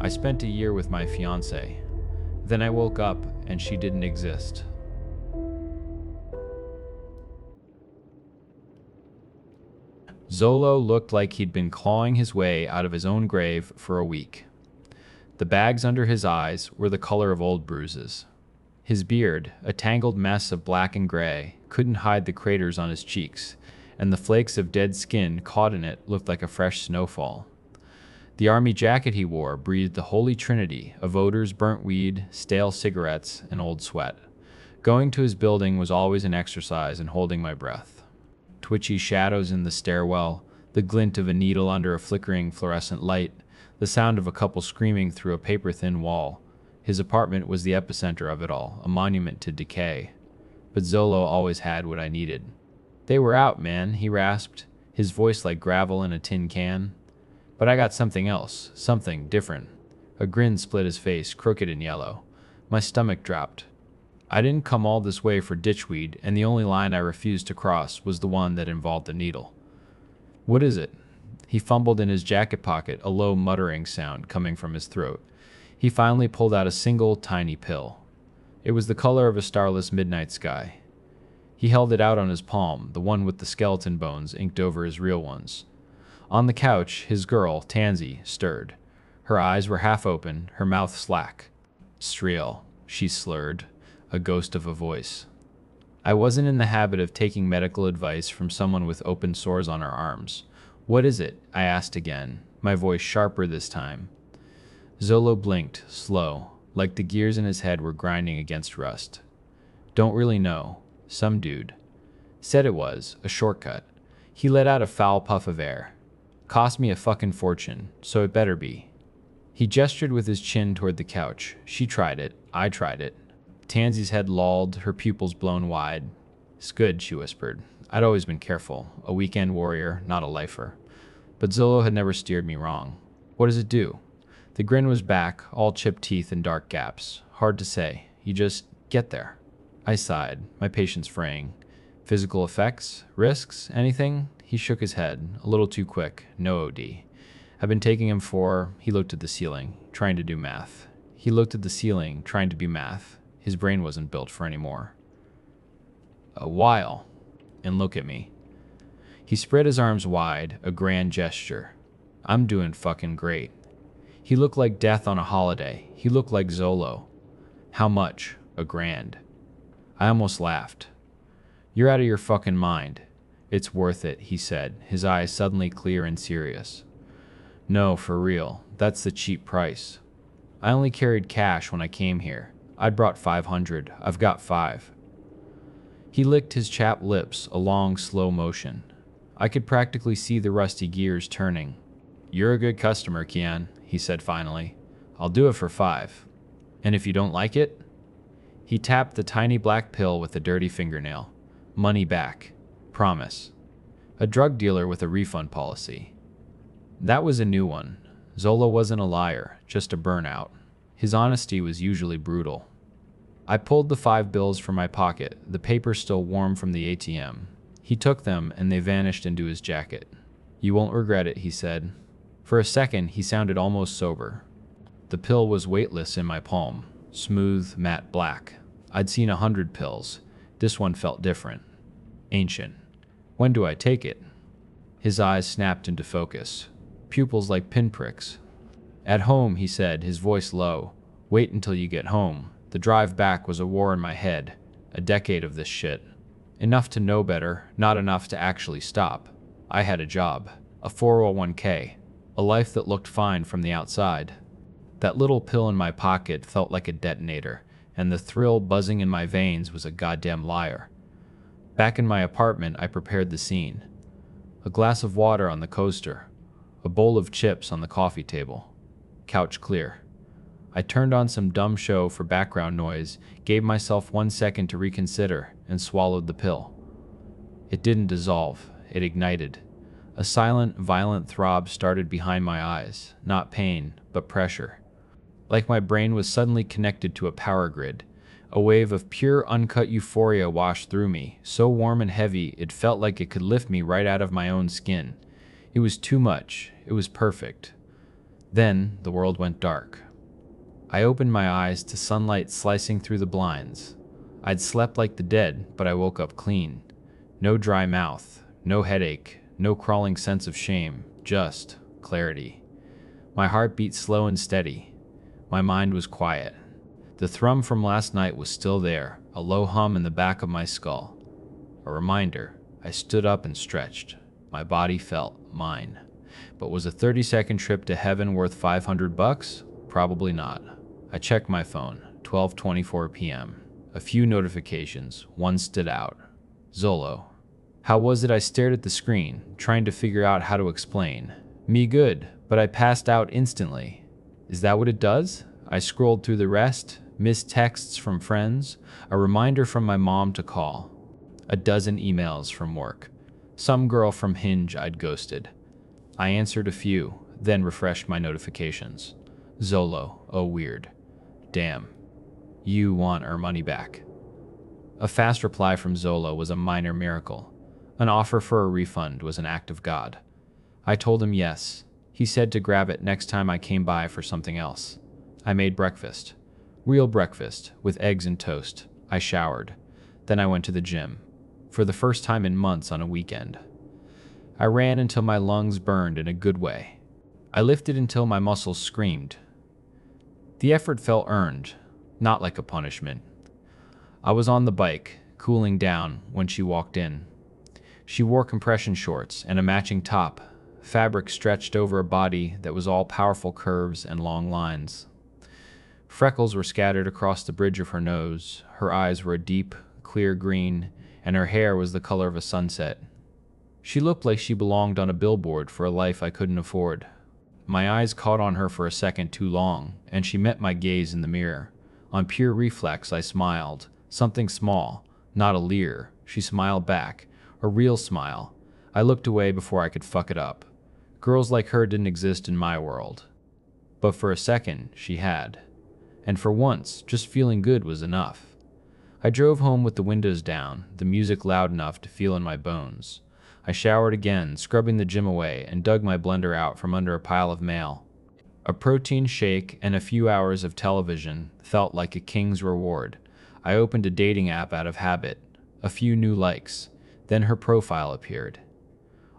I spent a year with my fiancé. Then I woke up and she didn't exist. Zolo looked like he'd been clawing his way out of his own grave for a week. The bags under his eyes were the color of old bruises. His beard, a tangled mess of black and gray, couldn't hide the craters on his cheeks, and the flakes of dead skin caught in it looked like a fresh snowfall. The army jacket he wore breathed the holy trinity of odors, burnt weed, stale cigarettes, and old sweat. Going to his building was always an exercise in holding my breath. Twitchy shadows in the stairwell, the glint of a needle under a flickering fluorescent light, the sound of a couple screaming through a paper-thin wall. His apartment was the epicenter of it all, a monument to decay. But Zolo always had what I needed. "They were out, man," he rasped, his voice like gravel in a tin can. "But I got something else, something different." A grin split his face, crooked and yellow. My stomach dropped. I didn't come all this way for ditchweed, and the only line I refused to cross was the one that involved a needle. "What is it?" He fumbled in his jacket pocket, a low muttering sound coming from his throat. He finally pulled out a single, tiny pill. It was the color of a starless midnight sky. He held it out on his palm, the one with the skeleton bones inked over his real ones. On the couch, his girl, Tansy, stirred. Her eyes were half open, her mouth slack. "Striel," she slurred, a ghost of a voice. I wasn't in the habit of taking medical advice from someone with open sores on her arms. "What is it?" I asked again, my voice sharper this time. Zolo blinked, slow, like the gears in his head were grinding against rust. "Don't really know. Some dude. Said it was a shortcut." He let out a foul puff of air. "Cost me a fucking fortune, so it better be." He gestured with his chin toward the couch. She tried it. I tried it. Tansy's head lolled, her pupils blown wide. "It's good," she whispered. I'd always been careful. A weekend warrior, not a lifer. But Zolo had never steered me wrong. "What does it do?" The grin was back, all chipped teeth and dark gaps. "Hard to say. You just get there." I sighed, my patience fraying. "Physical effects? Risks? Anything?" He shook his head, a little too quick. "No OD. I've been taking him for..." He looked at the ceiling, trying to do math. He looked at the ceiling, trying to be math. His brain wasn't built for any more. "A while. And look at me." He spread his arms wide, a grand gesture. "I'm doing fucking great." He looked like death on a holiday. He looked like Zolo. "How much?" "A grand." I almost laughed. "You're out of your fucking mind." "It's worth it," he said, his eyes suddenly clear and serious. "No, for real. That's the cheap price. I only carried cash when I came here. I'd brought 500. I've got 5. He licked his chapped lips, a long, slow motion. I could practically see the rusty gears turning. "You're a good customer, Kian," he said finally. "I'll do it for 5. And if you don't like it?" He tapped the tiny black pill with a dirty fingernail. "Money back. Promise." A drug dealer with a refund policy. That was a new one. Zolo wasn't a liar, just a burnout. His honesty was usually brutal. I pulled the 5 bills from my pocket, the paper still warm from the ATM. He took them and they vanished into his jacket. "You won't regret it," he said. For a second, he sounded almost sober. The pill was weightless in my palm, smooth, matte black. I'd seen 100 pills. This one felt different. Ancient. "When do I take it?" His eyes snapped into focus, pupils like pinpricks. "At home," he said, his voice low. "Wait until you get home." The drive back was a war in my head, a decade of this shit. Enough to know better, not enough to actually stop. I had a job, a 401k, a life that looked fine from the outside. That little pill in my pocket felt like a detonator, and the thrill buzzing in my veins was a goddamn liar. Back in my apartment, I prepared the scene. A glass of water on the coaster, a bowl of chips on the coffee table. Couch clear. I turned on some dumb show for background noise, gave myself 1 second to reconsider, and swallowed the pill. It didn't dissolve, it ignited. A silent, violent throb started behind my eyes, not pain, but pressure. Like my brain was suddenly connected to a power grid. A wave of pure, uncut euphoria washed through me, so warm and heavy it felt like it could lift me right out of my own skin. It was too much. It was perfect. Then the world went dark. I opened my eyes to sunlight slicing through the blinds. I'd slept like the dead, but I woke up clean. No dry mouth, no headache, no crawling sense of shame, just clarity. My heart beat slow and steady. My mind was quiet. The thrum from last night was still there, a low hum in the back of my skull. A reminder. I stood up and stretched. My body felt mine. But was a 30-second trip to heaven worth $500? Probably not. I checked my phone, 12:24 p.m. A few notifications, one stood out. Zolo. How was it I stared at the screen, trying to figure out how to explain? Me good, but I passed out instantly. Is that what it does? I scrolled through the rest, missed texts from friends, a reminder from my mom to call. A dozen emails from work. Some girl from Hinge I'd ghosted. I answered a few, then refreshed my notifications. Zolo, oh weird. Damn. You want our money back. A fast reply from Zolo was a minor miracle. An offer for a refund was an act of God. I told him yes. He said to grab it next time I came by for something else. I made breakfast. Real breakfast, with eggs and toast. I showered. Then I went to the gym. For the first time in months on a weekend. I ran until my lungs burned in a good way. I lifted until my muscles screamed. The effort felt earned, not like a punishment. I was on the bike, cooling down, when she walked in. She wore compression shorts and a matching top, fabric stretched over a body that was all powerful curves and long lines. Freckles were scattered across the bridge of her nose, her eyes were a deep, clear green, and her hair was the color of a sunset. She looked like she belonged on a billboard for a life I couldn't afford. My eyes caught on her for a second too long, and she met my gaze in the mirror. On pure reflex, I smiled. Something small, not a leer. She smiled back, a real smile. I looked away before I could fuck it up. Girls like her didn't exist in my world. But for a second, she had. And for once, just feeling good was enough. I drove home with the windows down, the music loud enough to feel in my bones. I showered again, scrubbing the gym away, and dug my blender out from under a pile of mail. A protein shake and a few hours of television felt like a king's reward. I opened a dating app out of habit. A few new likes. Then her profile appeared.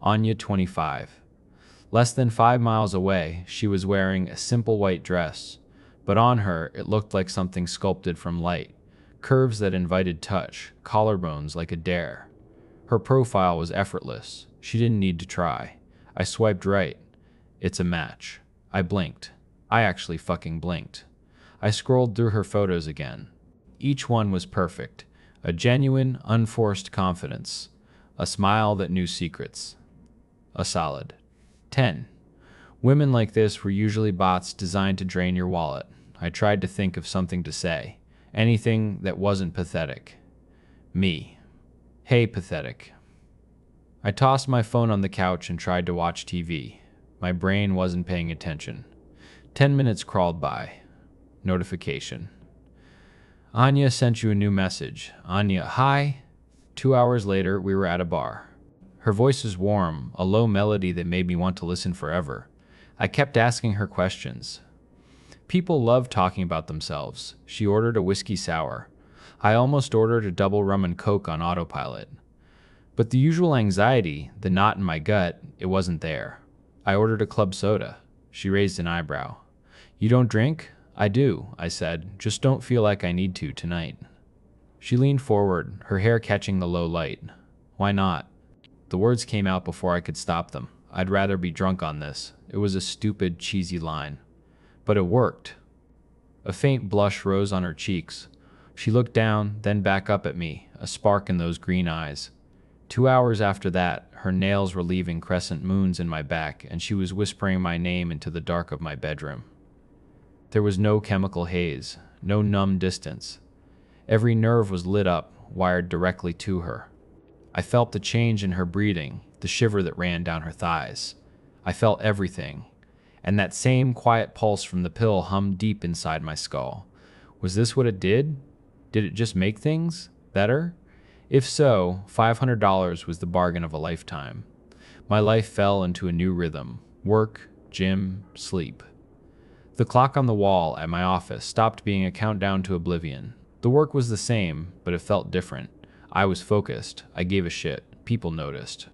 Anya, 25. Less than 5 miles away, she was wearing a simple white dress. But on her, it looked like something sculpted from light. Curves that invited touch, collarbones like a dare. Her profile was effortless. She didn't need to try. I swiped right. It's a match. I blinked. I actually fucking blinked. I scrolled through her photos again. Each one was perfect. A genuine, unforced confidence. A smile that knew secrets. A solid 10. Women like this were usually bots designed to drain your wallet. I tried to think of something to say. Anything that wasn't pathetic. Me. Hey, pathetic. I tossed my phone on the couch and tried to watch TV. My brain wasn't paying attention. 10 minutes crawled by. Notification. Anya sent you a new message. Anya, hi. 2 hours later, we were at a bar. Her voice was warm, a low melody that made me want to listen forever. I kept asking her questions. People love talking about themselves. She ordered a whiskey sour. I almost ordered a double rum and coke on autopilot. But the usual anxiety, the knot in my gut, it wasn't there. I ordered a club soda. She raised an eyebrow. You don't drink? I do, I said. Just don't feel like I need to tonight. She leaned forward, her hair catching the low light. Why not? The words came out before I could stop them. I'd rather be drunk on this. It was a stupid, cheesy line. But it worked. A faint blush rose on her cheeks. She looked down, then back up at me, a spark in those green eyes. 2 hours after that, her nails were leaving crescent moons in my back, and she was whispering my name into the dark of my bedroom. There was no chemical haze, no numb distance. Every nerve was lit up, wired directly to her. I felt the change in her breathing, the shiver that ran down her thighs. I felt everything. And that same quiet pulse from the pill hummed deep inside my skull. Was this what it did? Did it just make things better? If so, $500 was the bargain of a lifetime. My life fell into a new rhythm. Work, gym, sleep. The clock on the wall at my office stopped being a countdown to oblivion. The work was the same, but it felt different. I was focused. I gave a shit. People noticed.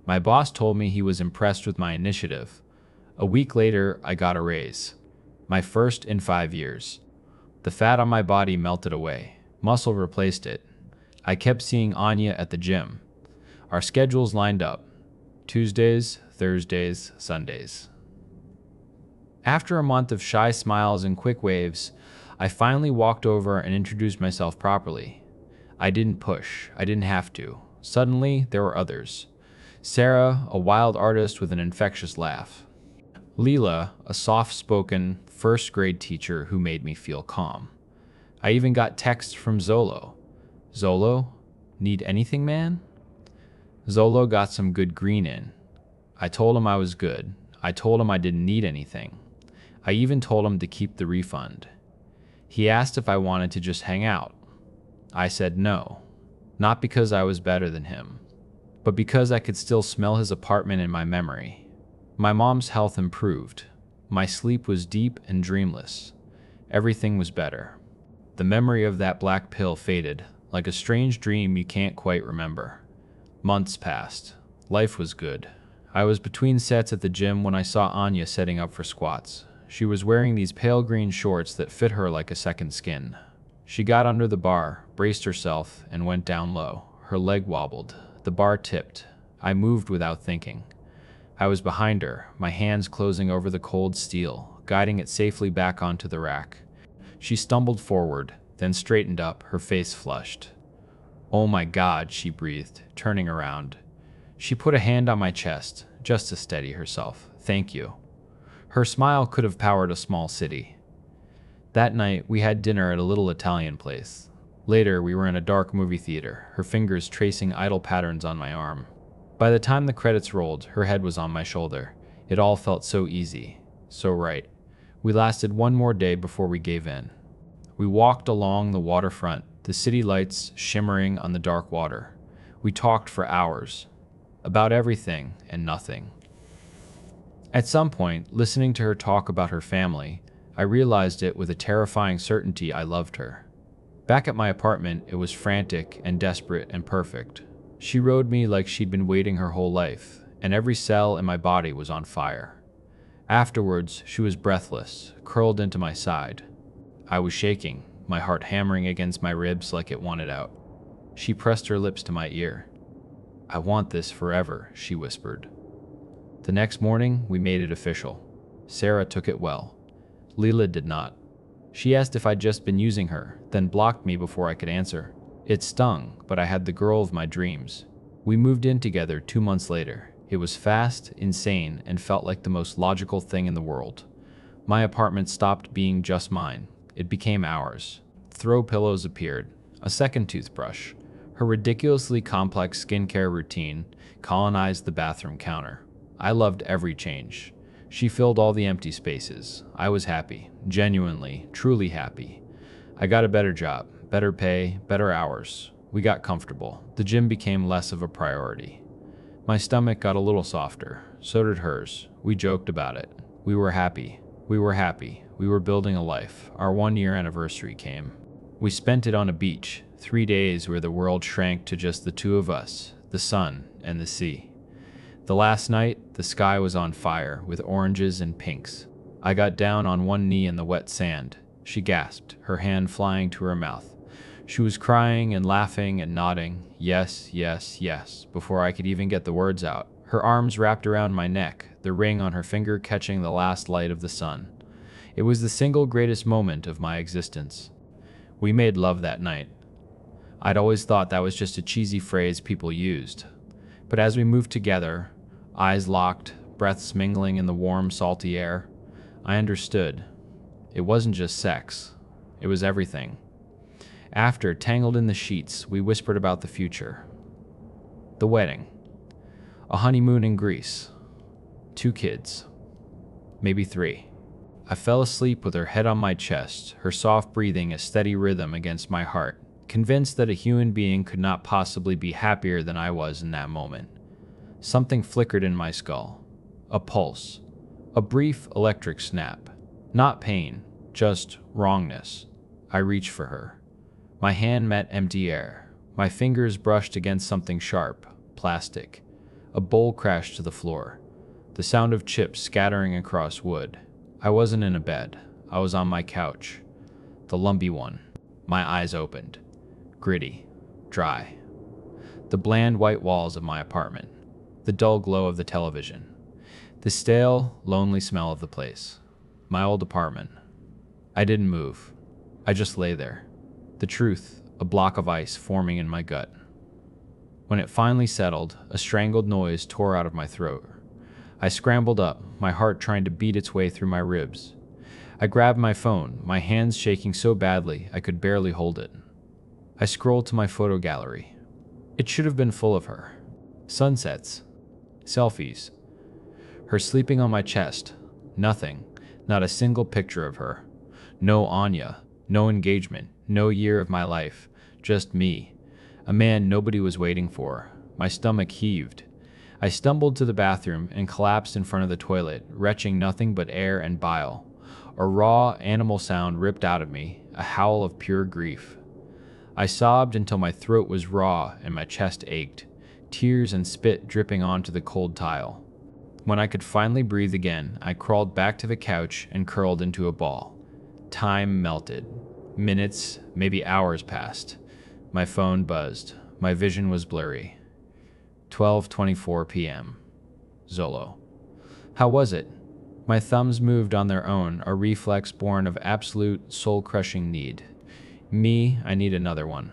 My boss told me he was impressed with my initiative. A week later, I got a raise. My first in 5 years. The fat on my body melted away. Muscle replaced it. I kept seeing Anya at the gym. Our schedules lined up. Tuesdays, Thursdays, Sundays. After a month of shy smiles and quick waves, I finally walked over and introduced myself properly. I didn't push. I didn't have to. Suddenly, there were others. Sarah, a wild artist with an infectious laugh. Leela, a soft-spoken, first-grade teacher who made me feel calm. I even got texts from Zolo. Zolo? Need anything, man? Zolo got some good green in. I told him I was good. I told him I didn't need anything. I even told him to keep the refund. He asked if I wanted to just hang out. I said no. Not because I was better than him, but because I could still smell his apartment in my memory. My mom's health improved. My sleep was deep and dreamless. Everything was better. The memory of that black pill faded, like a strange dream you can't quite remember. Months passed. Life was good. I was between sets at the gym when I saw Anya setting up for squats. She was wearing these pale green shorts that fit her like a second skin. She got under the bar, braced herself, and went down low. Her leg wobbled. The bar tipped. I moved without thinking. I was behind her, my hands closing over the cold steel, guiding it safely back onto the rack. She stumbled forward, then straightened up, her face flushed. "Oh my God," she breathed, turning around. She put a hand on my chest, just to steady herself. "Thank you." Her smile could have powered a small city. That night, we had dinner at a little Italian place. Later, we were in a dark movie theater, her fingers tracing idle patterns on my arm. By the time the credits rolled, her head was on my shoulder. It all felt so easy, so right. We lasted one more day before we gave in. We walked along the waterfront, the city lights shimmering on the dark water. We talked for hours, about everything and nothing. At some point, listening to her talk about her family, I realized it with a terrifying certainty I loved her. Back at my apartment, it was frantic and desperate and perfect. She rode me like she'd been waiting her whole life, and every cell in my body was on fire. Afterwards, she was breathless, curled into my side. I was shaking, my heart hammering against my ribs like it wanted out. She pressed her lips to my ear. "I want this forever," she whispered. The next morning, we made it official. Sarah took it well. Leela did not. She asked if I'd just been using her, then blocked me before I could answer. It stung, but I had the girl of my dreams. We moved in together 2 months later. It was fast, insane, and felt like the most logical thing in the world. My apartment stopped being just mine. It became ours. Throw pillows appeared. A second toothbrush. Her ridiculously complex skincare routine colonized the bathroom counter. I loved every change. She filled all the empty spaces. I was happy. Genuinely, truly happy. I got a better job, better pay, better hours. We got comfortable. The gym became less of a priority. My stomach got a little softer. So did hers. We joked about it. We were happy. We were happy. We were building a life. Our 1-year anniversary came. We spent it on a beach, 3 days where the world shrank to just the two of us, the sun and the sea. The last night, the sky was on fire with oranges and pinks. I got down on one knee in the wet sand. She gasped, her hand flying to her mouth. She was crying and laughing and nodding, yes, yes, yes, before I could even get the words out. Her arms wrapped around my neck, the ring on her finger catching the last light of the sun. It was the single greatest moment of my existence. We made love that night. I'd always thought that was just a cheesy phrase people used. But as we moved together, eyes locked, breaths mingling in the warm, salty air, I understood. It wasn't just sex. It was everything. After, tangled in the sheets, we whispered about the future. The wedding. A honeymoon in Greece. 2 kids. Maybe 3. I fell asleep with her head on my chest, her soft breathing a steady rhythm against my heart, convinced that a human being could not possibly be happier than I was in that moment. Something flickered in my skull. A pulse. A brief electric snap. Not pain, just wrongness. I reached for her. My hand met empty air. My fingers brushed against something sharp, plastic. A bowl crashed to the floor. The sound of chips scattering across wood. I wasn't in a bed. I was on my couch. The lumpy one. My eyes opened. Gritty. Dry. The bland white walls of my apartment. The dull glow of the television. The stale, lonely smell of the place. My old apartment. I didn't move. I just lay there. The truth, a block of ice forming in my gut. When it finally settled, a strangled noise tore out of my throat. I scrambled up, my heart trying to beat its way through my ribs. I grabbed my phone, my hands shaking so badly I could barely hold it. I scrolled to my photo gallery. It should have been full of her. Sunsets. Selfies. Her sleeping on my chest. Nothing. Not a single picture of her. No Anya. No engagement. No year of my life. Just me. A man nobody was waiting for. My stomach heaved. I stumbled to the bathroom and collapsed in front of the toilet, retching nothing but air and bile. A raw, animal sound ripped out of me, a howl of pure grief. I sobbed until my throat was raw and my chest ached, tears and spit dripping onto the cold tile. When I could finally breathe again, I crawled back to the couch and curled into a ball. Time melted. Minutes, maybe hours passed. My phone buzzed. My vision was blurry. 12:24 p.m. Zolo. How was it? My thumbs moved on their own, a reflex born of absolute, soul-crushing need. Me, I need another one.